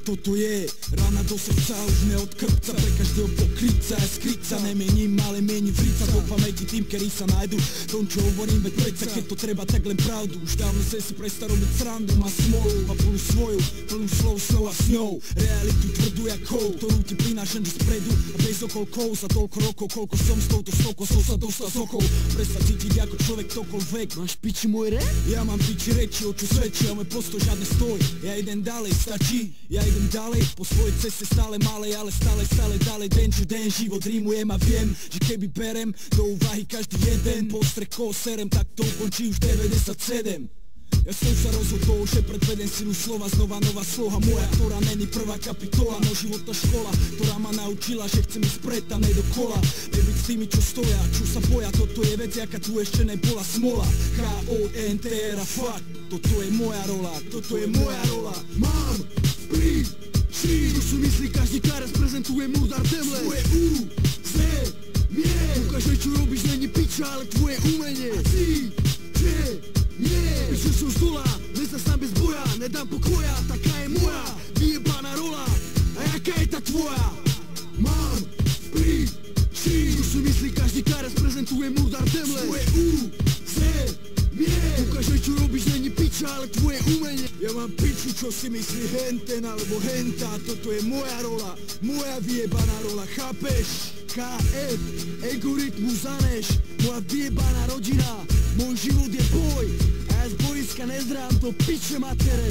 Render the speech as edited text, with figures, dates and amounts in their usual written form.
toto je rana do srdca, už ne od krpca. Pre každého pokrytca je skrytca. Nemienim, ale mienim frica. Do pamäti tým, ktorí sa nájdu. Tom, čo hovorím, veď predsa, keď to treba, tak len pravdu. Už dávno sem si prestal robiť srandu. Má smolu a plnú svoju, plnú slov, snov a sňov. Realitu tvrdú jak hov, ktorú ti prinášam do spredu. A bez okolkov za toľko rokov, koľko som s touto stoko, som sa dostal z okov. Prestať cítiť ako človek ktokoľvek. Máš piči môj rap? Ja mám piči reči, o čo svedčia, môj postoj žiadne stoj. Ja idem ďalej, stačí, ja idem ďalej. Po svojej ceste stále malej, ale stále ďalej. Den čo den život rímujem a viem, že keby berem do úvahy každý jeden postreh, koho serem, tak to ukončí už 97. Ja som sa rozhodol, že predvedem silu slova, znova nová sloha moja, ktorá není prvá kapitola. Môj životná škola, ktorá ma naučila, že chcem ísť pred a ne dokola. Nebyť s tými, čo stoja, čo sa boja, toto je vec, jaká tu ešte nebola smola. K-O-N-T-R a fakt, toto je moja rola, toto je moja rola. Mám vplyv, šír, už si myslí každý, kár reprezentuje Murdar Demle. Tvoje U-Z, nie, ukážej, čo robíš, není piča, ale tvoje umenie. A ty, nie, píšu som z dola, nezastám bez boja, nedám pokoja, taká je moja vyjebaná rola. A jaká je tá tvoja? Mám vplyv, šír, už si myslí každý, kár reprezentuje Murdar Demle. Tvoje U-Z, nie, ukážej, čo robíš, není piča, ale tvoje umenie. Ja mám piču, čo si myslí henten alebo henta, toto je moja rola, moja vyjebaná rola, chápeš? KF, egoritmus zaneš, moja vyjebaná rodina, môj život je boj, a ja z bojiska nezdrám do piče matere.